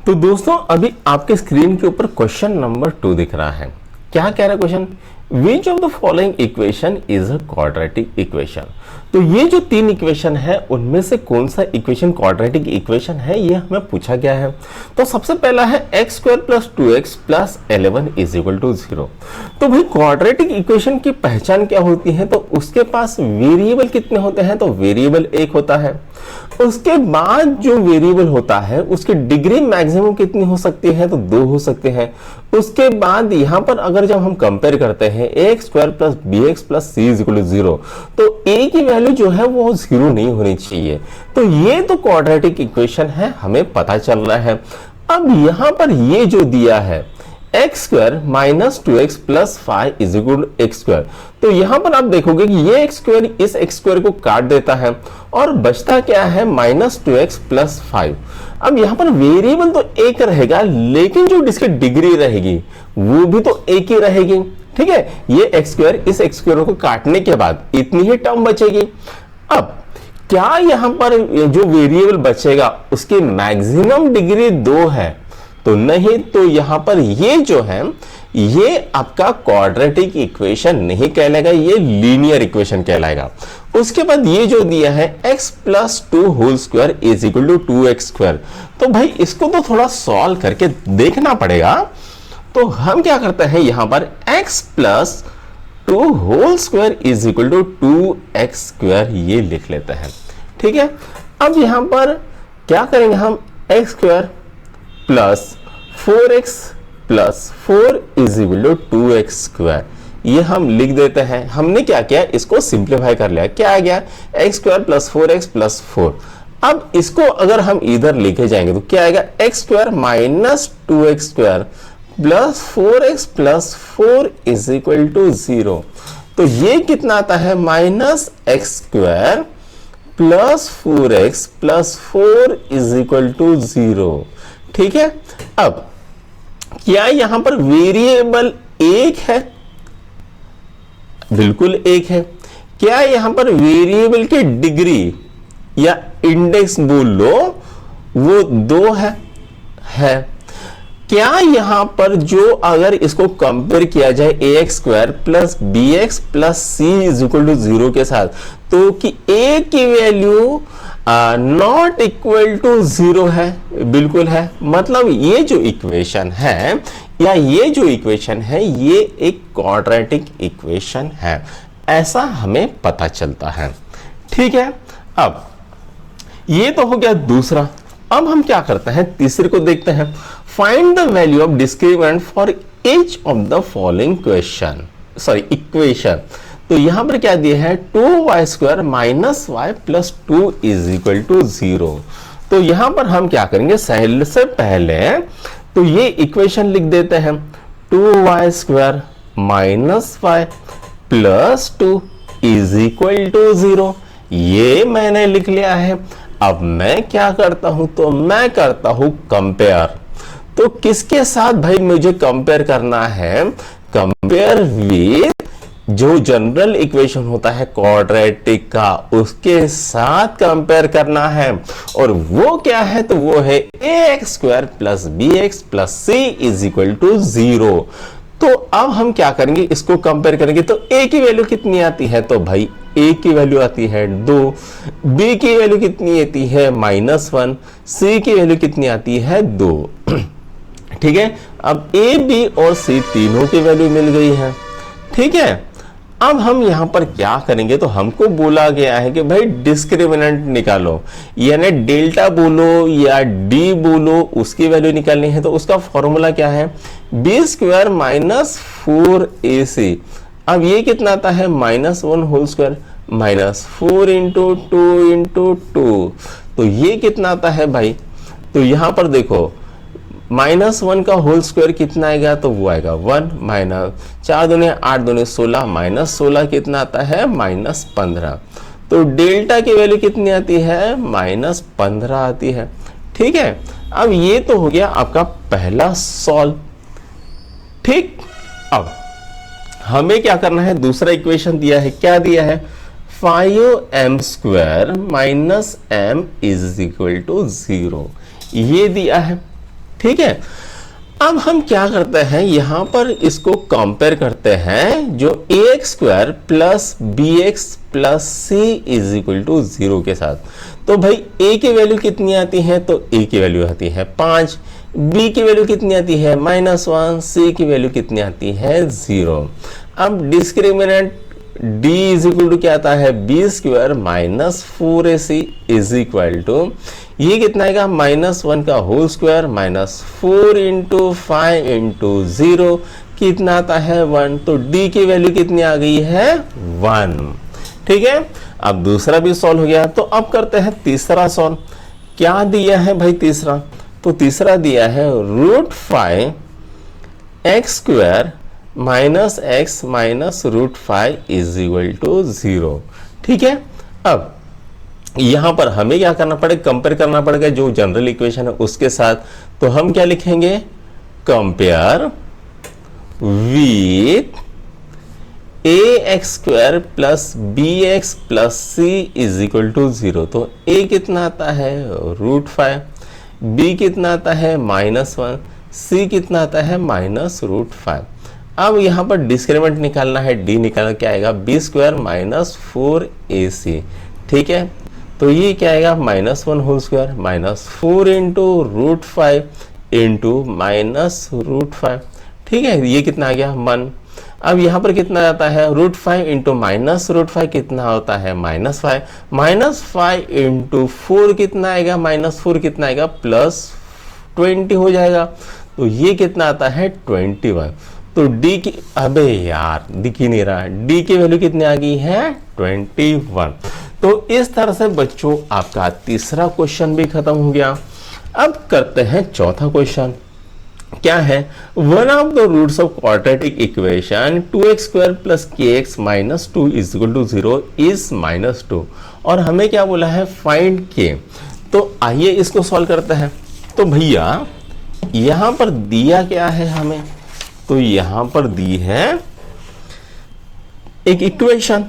तो दोस्तों अभी आपके स्क्रीन के ऊपर क्वेश्चन नंबर 2 दिख रहा है। क्या कह रहा है question? Which of the following equation is a quadratic equation. तो ये जो 3 इक्वेशन है उनमें से कौन सा इक्वेशन क्वाड्रेटिक इक्वेशन है, ये हमें पूछा गया है। तो सबसे पहला है x square plus 2x plus 11 is equal to 0। तो भाई क्वाड्रेटिक इक्वेशन की पहचान क्या होती है? तो उसके पास वेरिएबल कितने होते हैं? तो वेरिएबल 1 होता है। उसके बाद जो वेरिएबल होता है उसकी डिग्री मैक्सिमम कितनी हो सकती है? तो 2 हो सकते हैं। उसके बाद यहां पर अगर जब हम कंपेयर करते हैं x square plus B x plus C is equal to 0, तो ए की वैल्यू जो है वो 0 नहीं होनी चाहिए। तो ये तो क्वाड्रेटिक इक्वेशन है, हमें पता चल रहा है। अब यहां पर ये जो दिया है x square minus 2x plus 5 is equal to x square, तो यहां पर आप देखोगे कि ये एक्स स्क्वायर इस एक्स स्क्वायर को काट देता है और बचता क्या है? Minus 2x plus 5। अब यहां पर वेरिएबल तो एक रहेगा, लेकिन जो इसकी डिग्री रहेगी वो भी तो एक ही रहेगी। ठीक है, ये एक्स स्क्वायर इस एक्स स्क्वायर को काटने के बाद इतनी ही टर्म बचेगी। अब क्या यहां पर जो वेरिएबल बचेगा उसकी मैक्सिमम डिग्री 2 है? तो नहीं, तो यहां पर ये जो है ये आपका क्वाड्रेटिक इक्वेशन नहीं कहलाएगा, ये लीनियर इक्वेशन कहलाएगा। उसके बाद ये जो दिया है x plus 2 whole square is equal to 2x square, तो भाई इसको तो थोड़ा सॉल्व करके देखना पड़ेगा। तो हम क्या करते हैं, यहां पर x plus 2 whole square is equal to 2x square ये लिख लेते हैं। ठीक है, अब यहां पर क्या करेंगे हम, x square plus 4x plus 4 is equal to 2x square ये हम लिख देते हैं। हमने क्या किया, इसको सिंप्लीफाई कर लिया। क्या आ गया? x square plus 4x plus 4। अब इसको अगर हम इधर लिखे जाएंगे तो क्या आएगा? x square minus 2x square plus 4x plus 4 is equal to 0। तो ये कितना आता है? Minus x square plus 4x plus 4 is equal to 0। ठीक है, अब क्या यहां पर वेरिएबल एक है? बिल्कुल एक है। क्या यहां पर वेरिएबल की डिग्री या इंडेक्स बोल लो वो 2 है। क्या यहां पर जो अगर इसको कंपेयर किया जाए A X square plus B x plus C is equal to 0 के साथ, तो कि ए की वैल्यू नॉट इक्वल टू 0 है? बिल्कुल है। मतलब ये जो इक्वेशन है या ये जो इक्वेशन है ये एक क्वाड्रेटिक इक्वेशन है, ऐसा हमें पता चलता है। ठीक है, अब ये तो हो गया दूसरा। अब हम क्या करते हैं, तीसरे को देखते हैं। Find the value of discriminant for each of the following equation. तो यहां पर क्या दिया है? 2y square minus y plus 2 is equal to 0। तो यहां पर हम क्या करेंगे, सबसे पहले तो ये इक्वेशन लिख देते हैं। 2y square minus y plus 2 is equal to 0, ये मैंने लिख लिया है। अब मैं क्या करता हूं, तो मैं करता हूं कंपेयर। तो किसके साथ भाई मुझे कंपेयर करना है? कंपेयर विद जो जनरल इक्वेशन होता है क्वाड्रेटिक का, उसके साथ कंपेयर करना है। और वो क्या है? तो वो है ax square plus B x plus C is equal to 0। तो अब हम क्या करेंगे, इसको कंपेयर करेंगे। तो a की वैल्यू कितनी आती है? तो भाई a की वैल्यू आती है 2, b की वैल्यू कितनी आती है? -1, c की वैल्यू कितनी आती है? 2। ठीक है, अब a, b और c तीनों की वैल्यू मिल गई है। ठीक है, अब हम यहां पर क्या करेंगे, तो हमको बोला गया है कि भाई डिस्क्रिमिनेंट निकालो, यानी डेल्टा बोलो या डी बोलो, उसकी वैल्यू निकालनी है। तो उसका फॉर्मूला क्या है? B square minus 4ac। अब ये कितना आता है? -1 whole square minus 4 into 2 into 2, तो ये कितना आता है भाई? तो यहां पर देखो -1 का होल स्क्वायर कितना आएगा? तो वो आएगा 1 माइनस 4 दूनी 8 दूनी 16 माइनस 16 कितना आता है? -15। तो डेल्टा की वैल्यू कितनी आती है? -15 आती है। ठीक है, अब ये तो हो गया आपका पहला सॉल्व। ठीक, अब हमें क्या करना है, दूसरा इक्वेशन दिया है। क्या दिया है? 5m square minus m is equal to 0, ये दिया है। ठीक है। अब हम क्या करते हैं, यहां पर इसको कंपेयर करते हैं जो ax square plus B x plus C is equal to 0 के साथ। तो भाई a की वैल्यू कितनी आती है, तो a की वैल्यू आती है 5, b की वैल्यू कितनी आती है -1, c की वैल्यू कितनी आती है 0। अब discriminant d is equal to क्या आता है, b square minus 4ac is equal to, ये कितना आएगा -1 का होल स्क्वायर -4 इंटू 5 इंटू 0 कितना आता है 1। तो d की वैल्यू कितनी आ गई है 1। ठीक है, अब दूसरा भी सॉल्व हो गया। तो अब करते हैं तीसरा सॉल्व। क्या दिया है भाई तीसरा, तो तीसरा दिया है √5 x square minus x minus √5 is equal to 0। ठीक है, अब यहां पर हमें क्या करना पड़ेगा, कंपेयर करना पड़ेगा जो जनरल इक्वेशन है उसके साथ। तो हम क्या लिखेंगे, compare with ax square plus B x plus C is equal to 0। तो a कितना आता है √5, b कितना आता है -1, c कितना आता है -√5। अब यहां पर डिस्क्रिमिनेंट निकालना है, d निकालना क्या आएगा, बी स्क्वायर माइनस 4ac। ठीक है, तो ये क्या आएगा -1 होल स्क्वायर -4 इंटू √5 इंटू -√5। ठीक है, ये कितना आ गया 1। अब यहां पर कितना आता है √5 इंटू -√5 कितना होता है -5, -5 इंटू 4 कितना आएगा, -4 कितना आएगा +20 हो जाएगा। तो ये कितना आता है 21। तो d की, अबे यार दिख ही नहीं रहा, d की वैल्यू कितनी आ गई है 21। तो इस तरह से बच्चों आपका तीसरा क्वेश्चन भी खत्म हो गया। अब करते हैं चौथा क्वेश्चन। क्या है, one of the roots of quadratic equation 2x square plus kx minus 2 is equal to 0 is -2, और हमें क्या बोला है फाइंड k। तो आइए इसको सॉल्व करते हैं। तो भैया यहां पर दिया क्या है हमें, तो यहां पर दी है एक इक्वेशन।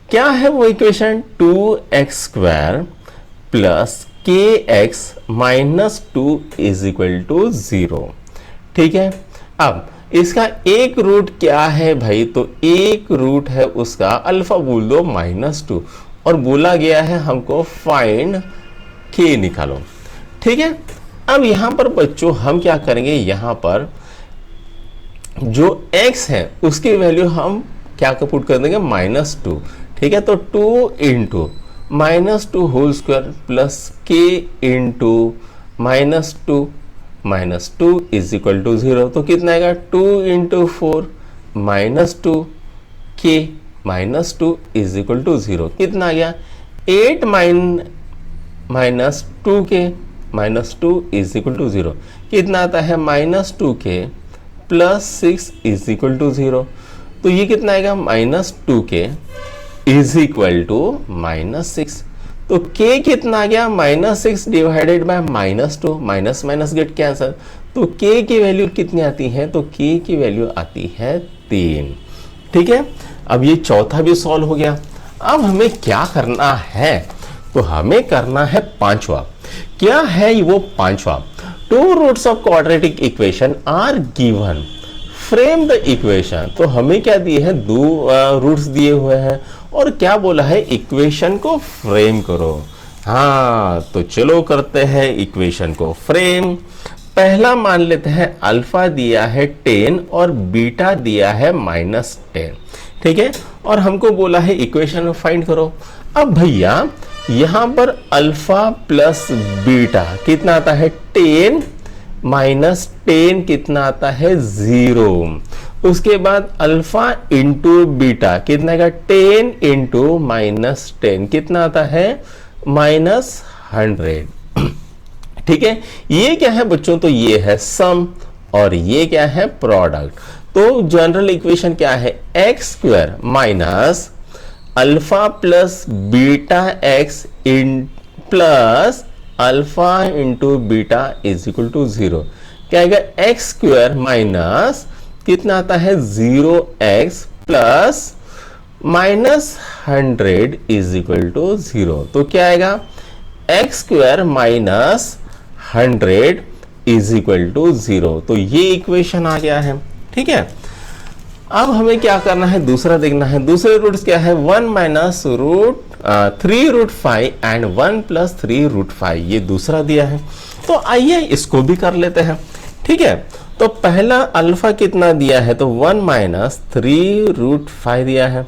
क्या है वो equation, 2x square plus kx minus 2 is equal to 0। ठीक है, अब इसका एक रूट क्या है भाई, तो एक रूट है उसका अल्फा बोल दो -2, और बोला गया है हमको फाइंड k निकालो। ठीक है, अब यहां पर बच्चों हम क्या करेंगे, यहां पर जो x है उसकी वैल्यू हम क्या पुट कर देंगे -2। ठीक है, तो 2 into -2 whole square plus k into -2 is equal to 0। तो कितना आएगा 2 into 4 -2 k -2 is equal to 0। कितना आ गया 8 minus 2k -2 is equal to 0। कितना आता है -2k plus 6 is equal to 0। तो ये कितना आएगा -2k इज इक्वल टू -6। तो k कितना आ गया -6 divided by -2, minus minus get cancel. तो k की वैल्यू कितनी आती है, तो k की वैल्यू आती है 3। ठीक है, अब ये चौथा भी सॉल्व हो गया। अब हमें क्या करना है, तो हमें करना है पांचवा। क्या है वो पांचवा, 2 roots of quadratic equation are given, frame the equation. तो हमें क्या दिए हैं, 2 रूट्स दिए हुए हैं और क्या बोला है, इक्वेशन को फ्रेम करो। हाँ, तो चलो करते हैं इक्वेशन को फ्रेम। पहला मान लेते हैं अल्फा दिया है 10 और बीटा दिया है -10। ठीक है, और हमको बोला है इक्वेशन फाइंड करो। अब भैया यहां पर अल्फा प्लस बीटा कितना आता है 10 -10 कितना आता है 0। उसके बाद अल्फा इंटू बीटा कितना आएगा 10 इंटू -10 कितना आता है -100। ठीक है, ये क्या है बच्चों, तो ये है सम और ये क्या है प्रोडक्ट। तो जनरल इक्वेशन क्या है, x square minus alpha plus beta x इन plus alpha into beta is equal to 0। क्या आएगा एक्स स्क्वायर माइनस कितना आता है 0x plus -100 is equal to 0। तो क्या आएगा x square minus 100 is equal to 0। तो ये इक्वेशन आ गया है। ठीक है, अब हमें क्या करना है, दूसरा देखना है। दूसरे रूट्स क्या है, 1 minus root 3 root 5 and 1 plus 3 root 5, ये दूसरा दिया है। तो आइए इसको भी कर लेते हैं। ठीक है, तो पहला अल्फा कितना दिया है, तो 1 माइनस 3 रूट 5 दिया है,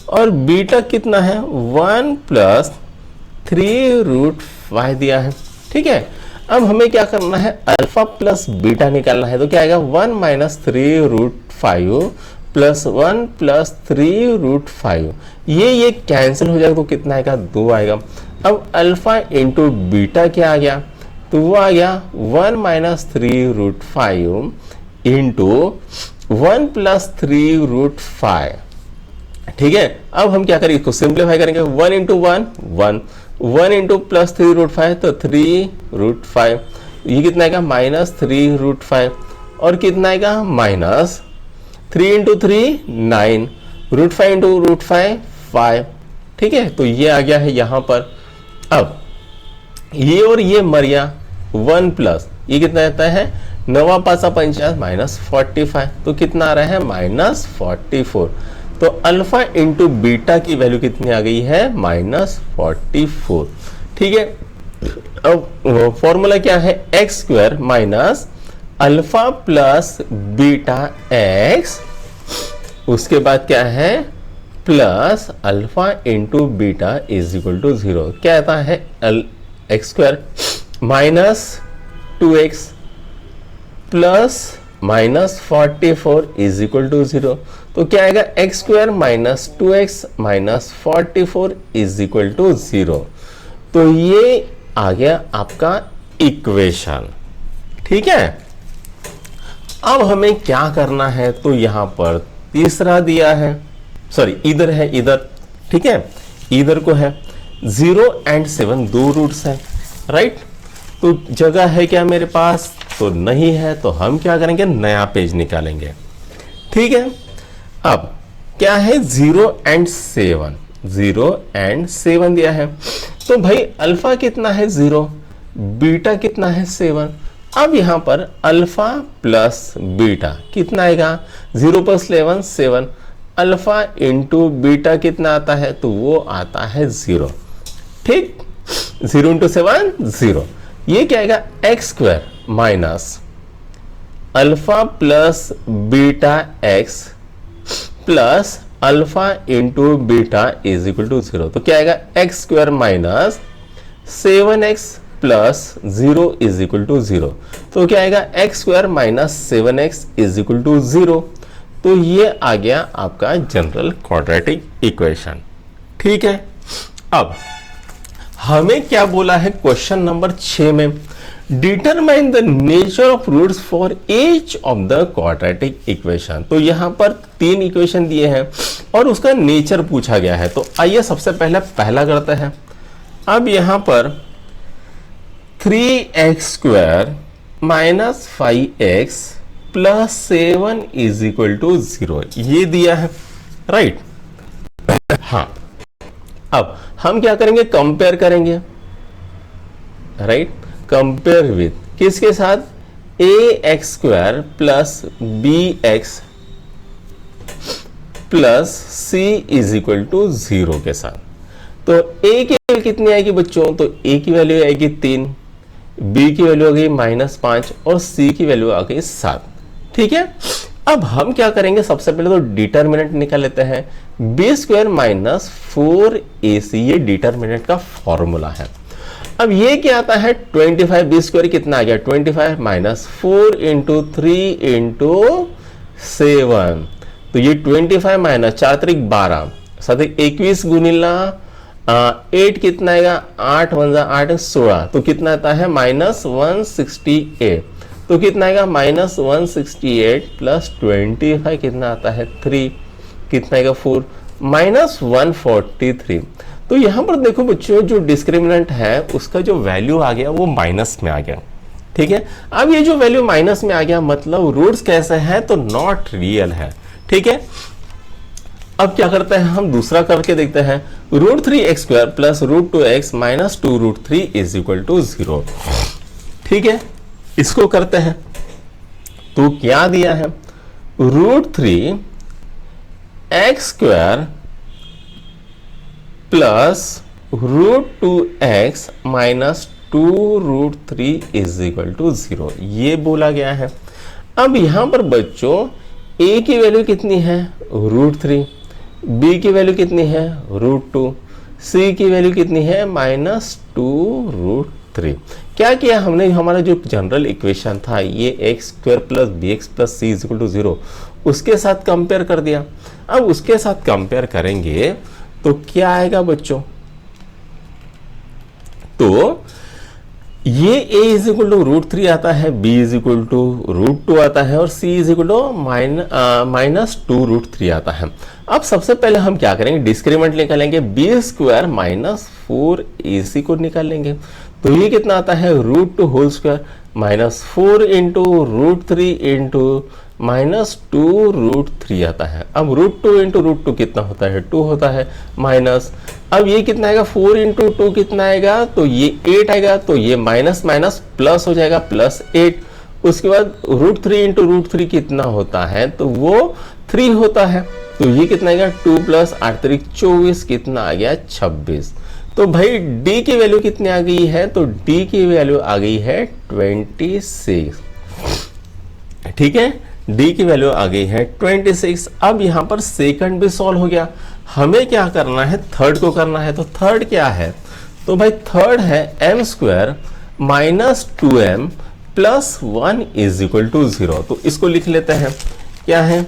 और बीटा कितना है, 1 प्लस 3 रूट 5 दिया है। ठीक है, अब हमें क्या करना है, अल्फा प्लस बीटा निकालना है। तो क्या आएगा, 1 minus 3 root 5 plus 1 plus 3 root 5, ये कैंसिल हो जाएगा तो कितना आएगा, 2 आएगा। अब अल्फा इंटू बीटा क्या आ गया, तो वो आ गया 1 minus 3 root 5 into 1 plus 3 root 5। ठीक है, अब हम क्या करेंगे, इसको सिंप्लीफाई करेंगे। 1 इंटू 1 1, 1 इंटू प्लस 3 रूट 5 तो 3 रूट 5, ये कितना आएगा, माइनस 3 रूट 5, और कितना आएगा, minus 3 into 3 9, root 5 into root 5 5। ठीक है, तो ये आ गया है यहां पर। अब ये और ये मरिया 1 प्लस ये कितना रहता है, 9 5 50 माइनस 45, तो कितना आ रहा है, माइनस 44। तो अल्फा इंटू बीटा की वैल्यू कितनी आ गई है, माइनस 44। ठीक है, अब फॉर्मूला क्या है, x square minus alpha plus beta x, उसके बाद क्या है, plus alpha into beta is equal to 0। क्या आता है, x square minus 2x plus minus 44 is equal to 0। तो क्या आएगा, x square minus 2x minus 44 is equal to 0। तो ये आ गया आपका इक्वेशन। ठीक है, अब हमें क्या करना है, तो यहां पर तीसरा दिया है, सॉरी इधर है, इधर। ठीक है, इधर को है 0 एंड 7 दो रूट्स है, राइट। तो जगह है क्या मेरे पास, तो नहीं है, तो हम क्या करेंगे, नया पेज निकालेंगे। ठीक है, अब क्या है, 0 एंड 7, 0 एंड 7 दिया है। तो भाई अल्फा कितना है, 0, बीटा कितना है, 7। अब यहां पर अल्फा प्लस बीटा कितना आएगा, 0 प्लस 11 7, अल्फा इंटू बीटा कितना आता है, तो वो आता है 0। ठीक, 0 इंटू 7 0, ये क्या आएगा, x square minus alpha plus beta x plus alpha into beta is equal to 0। तो क्या आएगा, x square minus 7x plus 0 is equal to 0। तो क्या आएगा, x square minus 7x is equal to 0। तो ये आ गया आपका जनरल क्वाड्रेटिक इक्वेशन। ठीक है, अब हमें क्या बोला है क्वेश्चन नंबर 6 में, determine the nature of roots for each of the quadratic equation. तो यहां पर 3 इक्वेशन दिए हैं और उसका नेचर पूछा गया है। तो आइए सबसे पहले पहला करते हैं। अब यहां पर 3x square minus 5x plus 7 is equal to 0, ये दिया है, राइट। हाँ, अब हम क्या करेंगे, कंपेयर करेंगे, राइट। कंपेयर विथ किसके साथ, ax square plus bx plus c is equal to 0 के साथ। तो a की वैल्यू कितनी आएगी बच्चों, तो a की वैल्यू आएगी 3, b की वैल्यू आ गई -5 और c की वैल्यू आ गई 7। ठीक है, अब हम क्या करेंगे, सबसे पहले तो डिटरमिनेंट निकाल लेते हैं। बी स्क्वायर माइनस 4ac, ये डिटरमिनेंट का फॉर्मूला है। अब ये क्या आता है, 25, बी स्क्वायर कितना आ गया, 25 माइनस 4 इंटू 3 इंटू 7, तो ये 25 माइनस 4 3 12 साथ 21 गुणिला 8 कितना आएगा, 8 1 8 16, तो कितना आता है -168। तो कितना आएगा, -168 प्लस 25 कितना आता है 3, कितना आएगा 4, -143। तो यहां पर देखो बच्चों, जो डिस्क्रिमिनेंट है उसका जो वैल्यू आ गया वो माइनस में आ गया। ठीक है, अब ये जो वैल्यू माइनस में आ गया मतलब रूट्स कैसे हैं, तो नॉट रियल है। ठीक है, अब क्या करते हैं, हम दूसरा करके देखते हैं। √3x square plus √2x minus 2√3 is equal to 0। ठीक है, इसको करते हैं तो क्या दिया है, √3 x square plus √2x minus 2√3 is equal to 0, ये बोला गया है। अब यहां पर बच्चों a की वैल्यू कितनी है, √3, b की वैल्यू कितनी है, √2, c की वैल्यू कितनी है, माइनस 2√3। क्या किया हमने, हमारा जो जनरल इक्वेशन था ये x square plus B x plus C is equal to 0, उसके साथ कंपेयर कर दिया। अब उसके साथ कंपेयर करेंगे तो क्या आएगा बच्चों, तो ये a इज इक्वल टू √3 आता है, b इज इक्वल टू √2 आता है और c is equal to minus 2√3 आता है। अब सबसे पहले हम क्या करेंगे, डिस्क्रीमेंट निकालेंगे, b स्क्वायर माइनस 4ac को निकालेंगे। तो ये कितना आता है, √2 whole square minus 4 into √3 into minus 2√3 आता है। अब √2 इंटू √2 कितना होता है, 2 होता है, माइनस, अब ये कितना आएगा, 4 इंटू 2 कितना आएगा, तो ये 8 आएगा, तो ये माइनस माइनस प्लस हो जाएगा, प्लस 8। उसके बाद √3 इंटू √3 कितना होता है, तो वो 3 होता है, तो ये कितना आएगा, 2 प्लस 8 3 24, कितना आ गया, 26। तो भाई d की वैल्यू कितनी आ गई है, तो d की वैल्यू आ गई है 26, ठीक है, d की वैल्यू आ गई है 26। अब यहां पर सेकंड भी सॉल्व हो गया, हमें क्या करना है, थर्ड को करना है। तो थर्ड क्या है, तो भाई थर्ड है m square minus 2m plus 1 is equal to 0। तो इसको लिख लेते हैं, क्या है,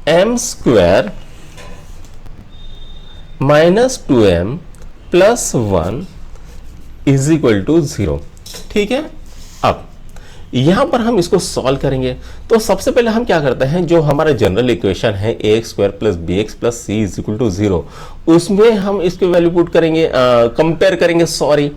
m square minus 2m plus 1 is equal to 0, ठीक है। अब यहां पर हम इसको सॉल्व करेंगे, तो सबसे पहले हम क्या करते हैं, जो हमारा जनरल इक्वेशन है ax square plus B x plus C is equal to 0, उसमें हम इसकी वैल्यू पुट करेंगे, कंपेयर करेंगे, सॉरी।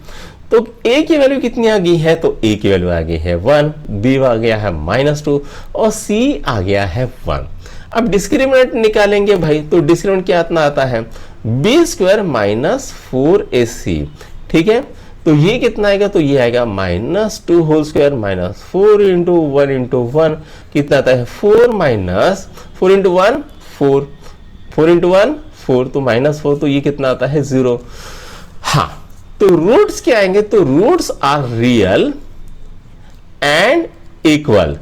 तो a की वैल्यू कितनी आ गई है, तो a की वैल्यू आ गई है 1, b आ गया है -2 और c आ गया है 1। अब डिस्क्रिमिनेंट निकालेंगे भाई, तो डिस्क्रिमिनेंट क्या इतना आता है, b स्क्वायर माइनस 4ac, ठीक है। तो ये कितना आएगा, तो ये आएगा -2 whole square minus 4 into 1 into 1, कितना आता है, 4 माइनस 4 इंटू 1 4, 4 इंटू 1 4, तो -4, तो ये कितना आता है, 0। हाँ, तो रूट्स क्या आएंगे, तो roots are real and equal,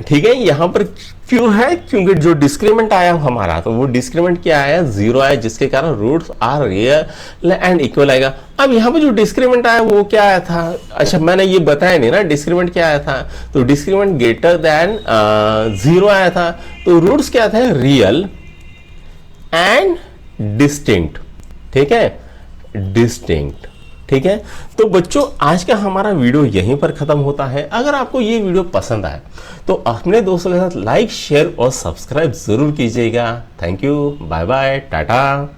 ठीक है। यहां पर क्यों है, क्योंकि जो डिस्क्रीमेंट आया हमारा, तो वो डिस्क्रीमेंट क्या आया, 0 आया, जिसके कारण roots are real and equal आएगा। अब यहां पर जो डिस्क्रीमेंट आया वो क्या आया था, अच्छा मैंने ये बताया नहीं ना, डिस्क्रीमेंट क्या आया था, तो डिस्क्रीमेंट ग्रेटर देन 0 आया था। तो रूट्स क्या थे, रियल एंड डिस्टिंक्ट, ठीक है, डिस्टिंक्ट, ठीक है। तो बच्चों आज का हमारा वीडियो यहीं पर खत्म होता है। अगर आपको ये वीडियो पसंद आए तो अपने दोस्तों के साथ लाइक शेयर और सब्सक्राइब जरूर कीजिएगा। Thank you, bye bye, Tata.